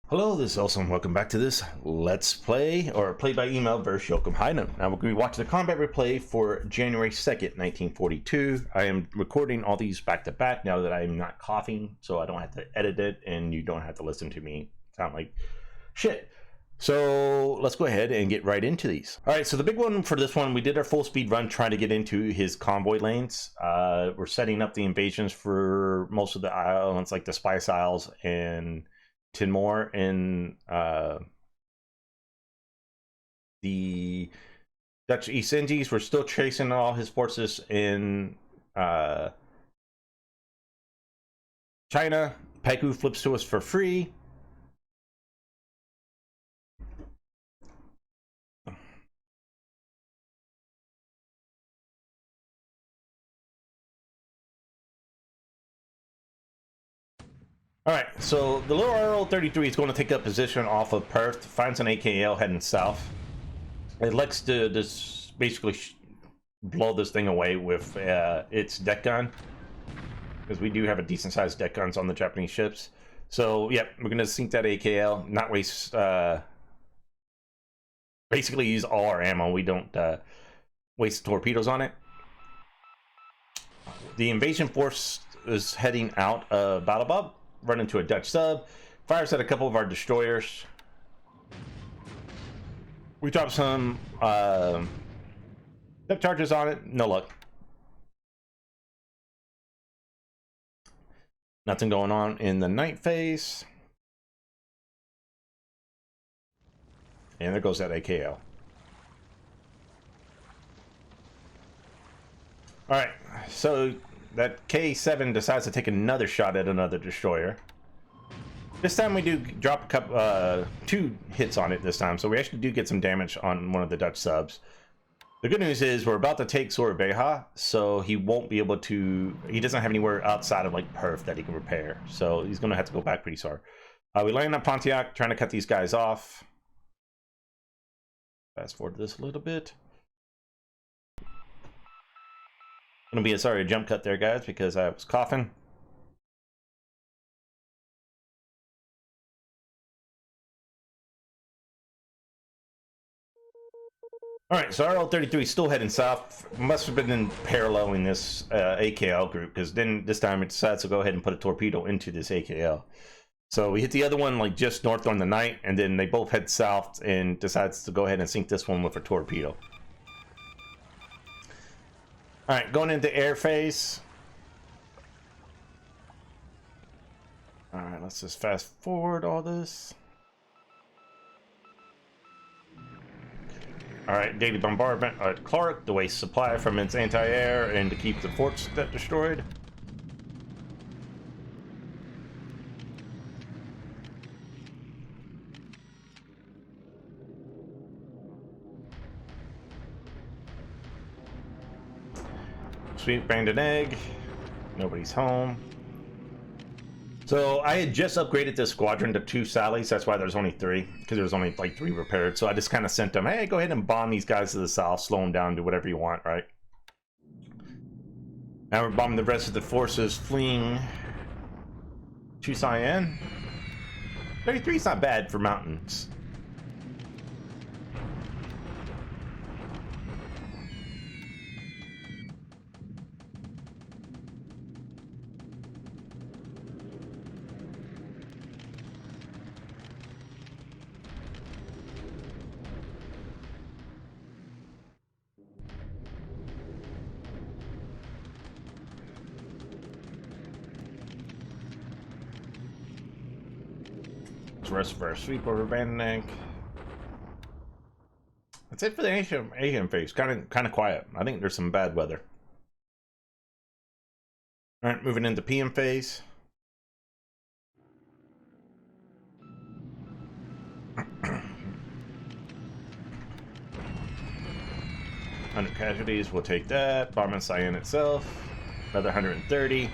Hello, this is Elson. Welcome back to this Let's Play, or Play by Email vs Jochen Combat. Now we're going to be watching the combat replay for January 2nd, 1942. I am recording all these back to back now that I'm not coughing, so I don't have to edit it, and you don't have to listen to me sound like shit. So let's go ahead and get right into these. All right, so the big one for this one, we did our full speed run trying to get into his convoy lanes. We're setting up the invasions for most of the islands, like the Spice Isles and Timor, and the Dutch East Indies. We're still chasing all his forces in China. Pegu flips to us for free. All right, so the little RL-33 is going to take up position off of Perth, finds an AKL heading south. It likes to just basically blow this thing away with its deck gun, because we do have a decent sized deck guns on the Japanese ships. So yeah, we're going to sink that AKL, not waste, basically use all our ammo. We don't waste torpedoes on it. The invasion force is heading out of Battle Bob. Run into a Dutch sub, fires at a couple of our destroyers. We drop some depth charges on it, no luck. Nothing going on in the night phase. And there goes that AKL. Alright, so that K7 decides to take another shot at another destroyer. This time we do drop a couple, 2 hits on it this time, so we actually do get some damage on one of the Dutch subs. The good news is we're about to take Sorbeha, so he won't be able to, he doesn't have anywhere outside of like Perth that he can repair, so he's going to have to go back pretty far. We land on Pontiac, trying to cut these guys off. Fast forward this a little bit. Gonna be a jump cut there, guys, because I was coughing. All right, so RL-33 still heading south. Must have been in paralleling this AKL group, because then this time it decides to go ahead and put a torpedo into this AKL. So we hit the other one like just north on the night, and then they both head south and decides to go ahead and sink this one with a torpedo. All right, going into air phase. All right, let's just fast forward all this. All right, daily bombardment at Clark to waste supply from its anti-air and to keep the forts that destroyed. Sweet, banged an egg. Nobody's home. So I had just upgraded this squadron to 2 Sallies. That's why there's only 3, because there was only like 3 repaired. So I just kind of sent them, hey, go ahead and bomb these guys to the south, slow them down, do whatever you want, right? Now we're bombing the rest of the forces fleeing to Cyan. 33 is not bad for mountains. Rest of our sweep over Vandenank. That's it for the Asian phase. Kind of quiet. I think there's some bad weather. All right, moving into PM phase. Hundred casualties. We'll take that. Bombing Cyan itself. Another 130.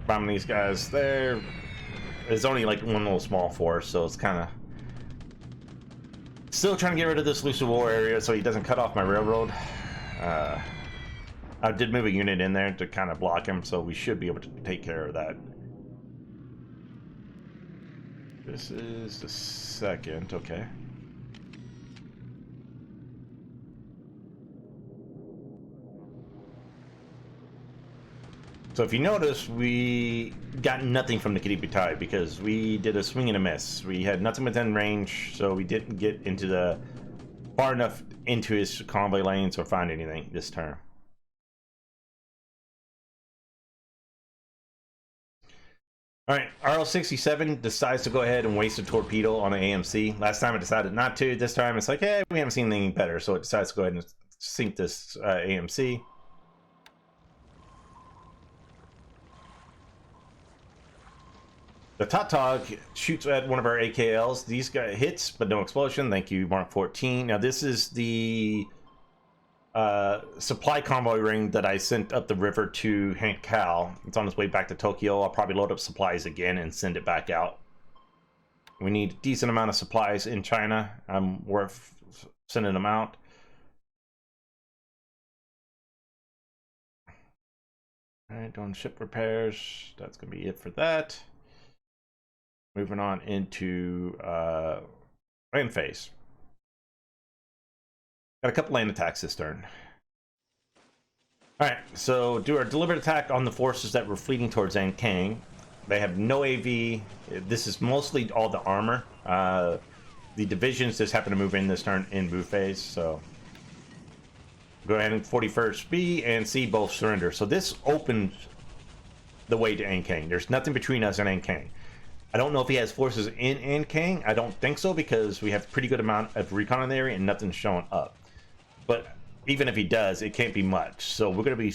Bombing these guys there. It's only like one little small force, so it's kind of still trying to get rid of this Lucid War area so he doesn't cut off my railroad. I did move a unit in there to kind of block him, so we should be able to take care of that. This is the second, okay. So if you notice, we got nothing from the Kiripitai because we did a swing and a miss. We had nothing within range, so we didn't get into the far enough into his convoy lanes or find anything this turn. All right, RL-67 decides to go ahead and waste a torpedo on an AMC. Last time it decided not to. This time it's like, hey, we haven't seen anything better, so it decides to go ahead and sink this AMC. The Tautog shoots at one of our AKLs. These guys hits, but no explosion. Thank you, Mark 14. Now this is the supply convoy ring that I sent up the river to Hank Cal. It's on its way back to Tokyo. I'll probably load up supplies again and send it back out. We need a decent amount of supplies in China. I'm worth sending them out. All right, doing ship repairs. That's gonna be it for that. Moving on into land phase. Got a couple land attacks this turn. Alright, so do our deliberate attack on the forces that were fleeing towards Ankang. They have no AV. This is mostly all the armor. The divisions just happen to move in this turn in move phase, so go ahead and 41st B and C both surrender. So this opens the way to Ankang. There's nothing between us and Ankang. I don't know if he has forces in Ankang. I don't think so because we have pretty good amount of recon in the area and nothing's showing up. But even if he does, it can't be much. So we're going to be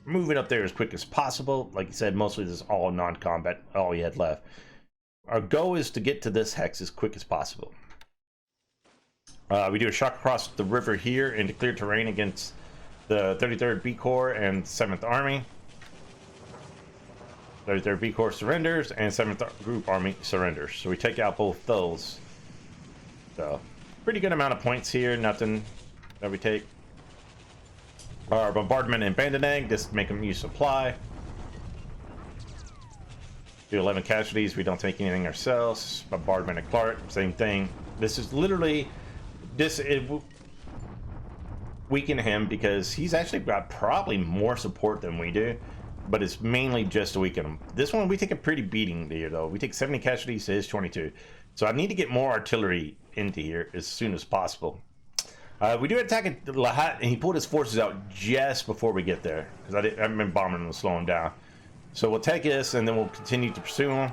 moving up there as quick as possible. Like I said, mostly this is all non-combat, all he had left. Our goal is to get to this hex as quick as possible. We do a shock across the river here into clear terrain against the 33rd B Corps and 7th Army. 33rd B Corps surrenders and 7th Group Army surrenders. So we take out both those. So pretty good amount of points here. Nothing that we take. Our bombardment and Bandanang, just make them use supply. Do 11 casualties. We don't take anything ourselves. Bombardment and Clark, same thing. This is literally this. It weaken him because he's actually got probably more support than we do. But it's mainly just to weaken him. This one, we take a pretty beating here, though. We take 70 casualties to his 22. So I need to get more artillery into here as soon as possible. We do attack at Lahat, and he pulled his forces out just before we get there. Because I haven't been bombing him to slow him down. So we'll take this, and then we'll continue to pursue him.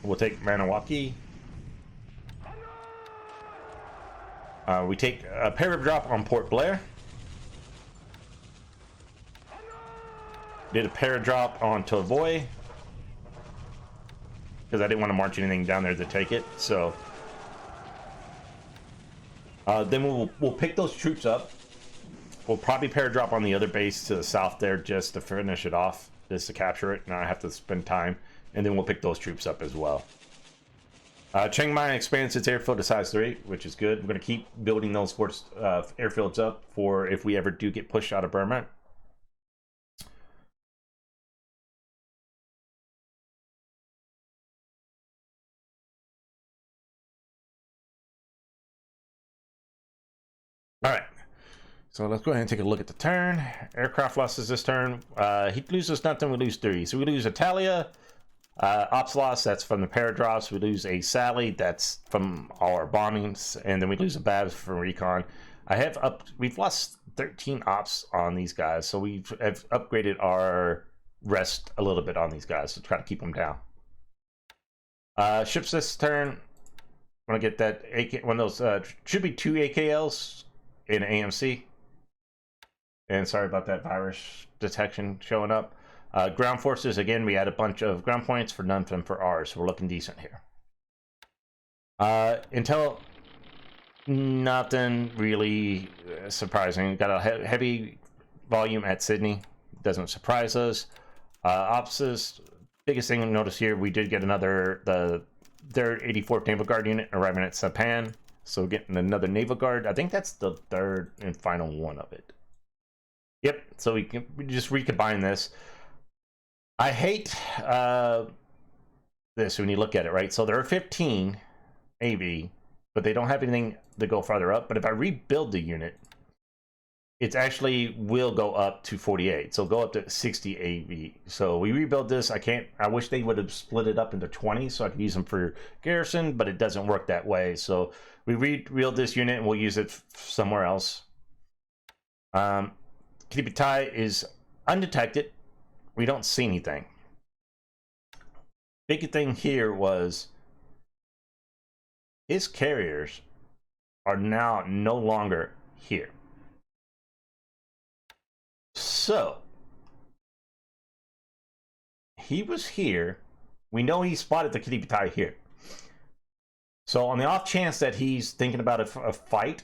We'll take Maniwaki. We take a parab drop on Port Blair. Did a paradrop on Tovoy because I didn't want to march anything down there to take it. So then we'll pick those troops up. We'll probably paradrop on the other base to the south there just to finish it off, just to capture it. Now I have to spend time, and then we'll pick those troops up as well. Chiang Mai expands its airfield to size 3, which is good. We're going to keep building those airfields up for if we ever do get pushed out of Burma. All right, so let's go ahead and take a look at the turn. Aircraft losses this turn. He loses nothing, we lose 3. So we lose Italia, Ops loss, that's from the paradrops. We lose a Sally, that's from all our bombings, and then we lose a Babs from recon. We've lost 13 ops on these guys, so we have upgraded our rest a little bit on these guys to try to keep them down. Ships this turn. I want to get that AK, one of those, should be 2 AKLs in AMC. And sorry about that virus detection showing up. Ground forces, again, we had a bunch of ground points for none of them for ours, so we're looking decent here. Intel, nothing really surprising. Got a heavy volume at Sydney, doesn't surprise us. Ops, biggest thing to notice here, we did get their 84th Naval Guard unit arriving at Sapan, so getting another Naval Guard. I think that's the 3rd and final one of it. Yep, so we just recombine this. I hate this when you look at it, right? So there are 15 AV, but they don't have anything to go farther up. But if I rebuild the unit, it actually will go up to 48. So go up to 60 AV. So we rebuild this. I wish they would have split it up into 20 so I could use them for garrison, but it doesn't work that way. So we rebuild this unit and we'll use it somewhere else. PBEM is undetected. We don't see anything. Big thing here was his carriers are now no longer here. So he was here. We know he spotted the PBEM here. So on the off chance that he's thinking about a fight,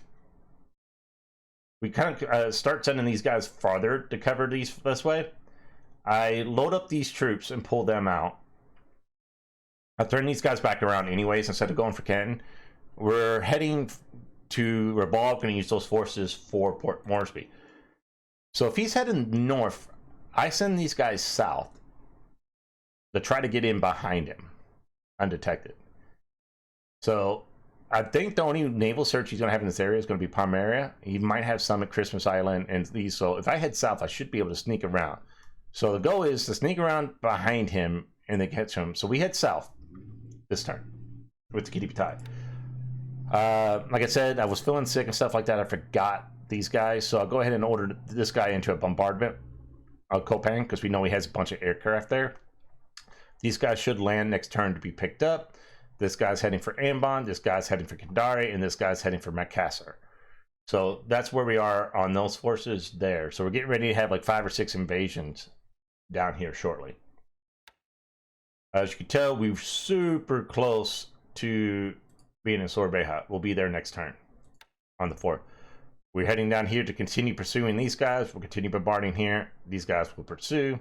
we kind of start sending these guys farther to cover this way. I load up these troops and pull them out. I turn these guys back around anyways instead of going for Canton. We're heading to Revolve, going to use those forces for Port Moresby. So if he's heading north, I send these guys south to try to get in behind him undetected. So I think the only naval search he's going to have in this area is going to be Palmyra. He might have some at Christmas Island and these. So if I head south, I should be able to sneak around. So the goal is to sneak around behind him and then catch him. So we head south this turn with the PBEM. Like I said, I was feeling sick and stuff like that. I forgot these guys. So I'll go ahead and order this guy into a bombardment of Kopang because we know he has a bunch of aircraft there. These guys should land next turn to be picked up. This guy's heading for Ambon, this guy's heading for Kandari, and this guy's heading for Makassar. So that's where we are on those forces there. So we're getting ready to have like 5 or 6 invasions down here shortly. As you can tell, we're super close to being in Sorbeha. We'll be there next turn on the 4th. We're heading down here to continue pursuing these guys. We'll continue bombarding here. These guys will pursue.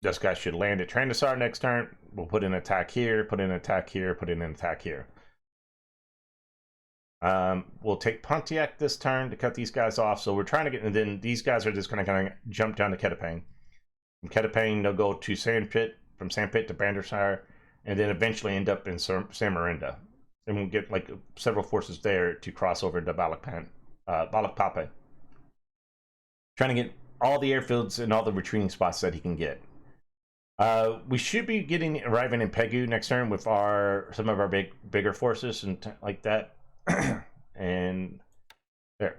This guy should land at Trandasar next turn. We'll put in an attack here, put in an attack here, put in an attack here. We'll take Pontiac this turn to cut these guys off. So we're trying to get, and then these guys are just going to kind of jump down to Ketapang. From Ketapang, they'll go to Sandpit, from Sandpit to Bandersire, and then eventually end up in Samarinda. And we'll get like several forces there to cross over to Balikpape. Trying to get all the airfields and all the retreating spots that he can get. We should be arriving in Pegu next turn with some of our bigger forces and like that. And there.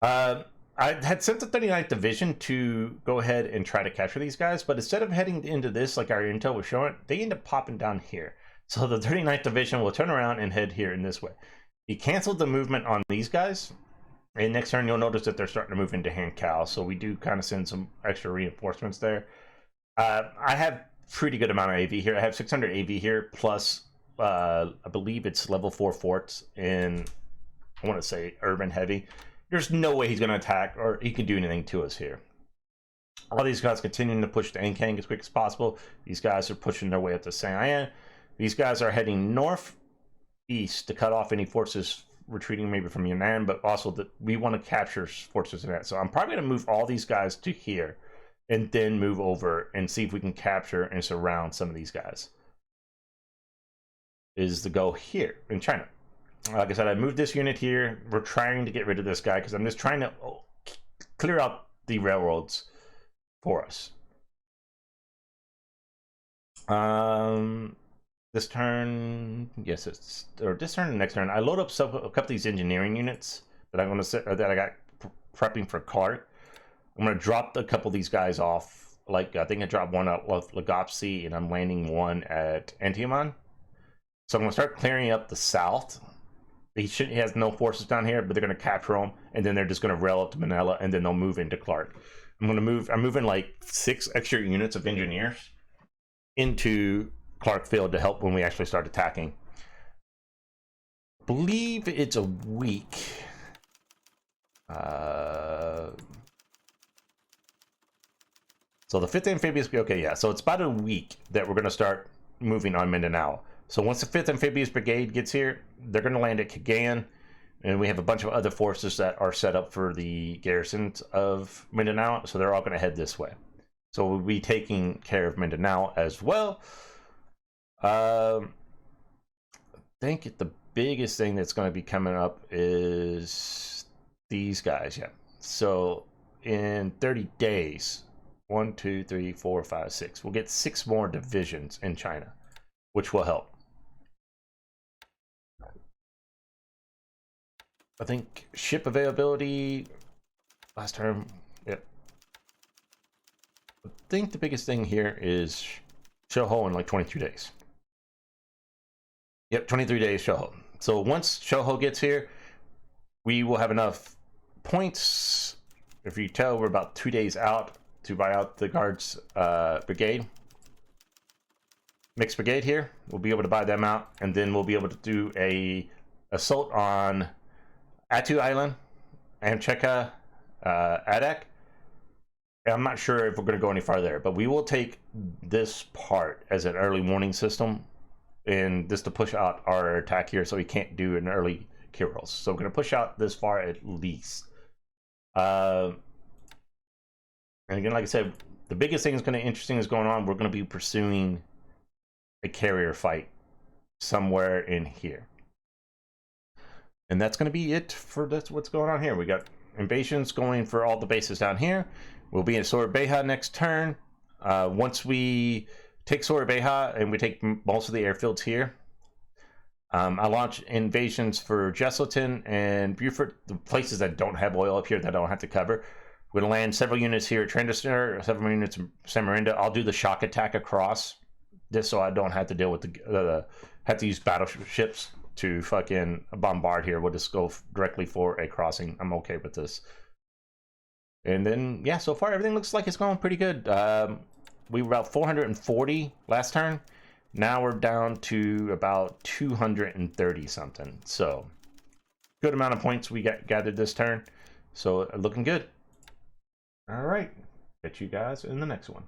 I had sent the 39th Division to go ahead and try to capture these guys, but instead of heading into this like our intel was showing, they end up popping down here. So the 39th Division will turn around and head here in this way. He canceled the movement on these guys. And next turn, you'll notice that they're starting to move into Hankow. So we do kind of send some extra reinforcements there. I have pretty good amount of AV here. I have 600 AV here, plus I believe it's level 4 forts in, I want to say, urban heavy. There's no way he's going to attack or he can do anything to us here. All these guys continuing to push to Ankang as quick as possible. These guys are pushing their way up to Saint-Anne. These guys are heading northeast to cut off any forces retreating maybe from Yunnan, but also that we want to capture forces in that. So I'm probably going to move all these guys to here and then move over and see if we can capture and surround some of these guys. Is the goal here in China. Like I said, I moved this unit here. We're trying to get rid of this guy because I'm just trying to clear out the railroads for us. This turn, yes, this turn and next turn, I load up a couple of these engineering units that I'm going to set, or that I got prepping for Clark. I'm going to drop a couple of these guys off. Like I think I dropped one out of Legopsy, and I'm landing one at Antioman. So I'm going to start clearing up the south. He has no forces down here, but they're going to capture them, and then they're just going to rail up to Manila, and then they'll move into Clark. I'm moving like 6 extra units of engineers into Clark Field to help when we actually start attacking. I believe it's a week. So the 5th Amphibious, okay, yeah. So it's about a week that we're going to start moving on Mindanao. So once the 5th Amphibious Brigade gets here, they're going to land at Cagayan, and we have a bunch of other forces that are set up for the garrisons of Mindanao, so they're all going to head this way. So we'll be taking care of Mindanao as well. I think the biggest thing that's going to be coming up is these guys. Yeah. So in 30 days, 1, 2, 3, 4, 5, 6, we'll get 6 more divisions in China, which will help. I think ship availability last term. Yep. I think the biggest thing here is Shoho in like 22 days. Yep, 23 days Shoho. So once Shoho gets here, we will have enough points. If you tell, we're about 2 days out to buy out the guards brigade. Mixed brigade here. We'll be able to buy them out, and then we'll be able to do a assault on Atu Island, Amcheka, Adak. I'm not sure if we're going to go any farther, but we will take this part as an early warning system, and just to push out our attack here, so we can't do an early Kyrros. So we're going to push out this far at least. And again, like I said, the biggest thing that's going to be interesting is going on. We're going to be pursuing a carrier fight somewhere in here. And that's going to be it for this, what's going on here. We got invasions going for all the bases down here. We'll be in Sorbeja next turn. Once we take Sorbeja and we take most of the airfields here, I launch invasions for Jesselton and Beaufort, the places that don't have oil up here that I don't have to cover. We're going to land several units here at Trendester, several units in Samarinda. I'll do the shock attack across, just so I don't have to deal with have to use battleships to fucking bombard here. We'll just go directly for a crossing. I'm okay with this. And then, yeah, so far everything looks like it's going pretty good. We were about 440 last turn. Now we're down to about 230 something. So good amount of points we gathered this turn. So looking good. All right. Catch you guys in the next one.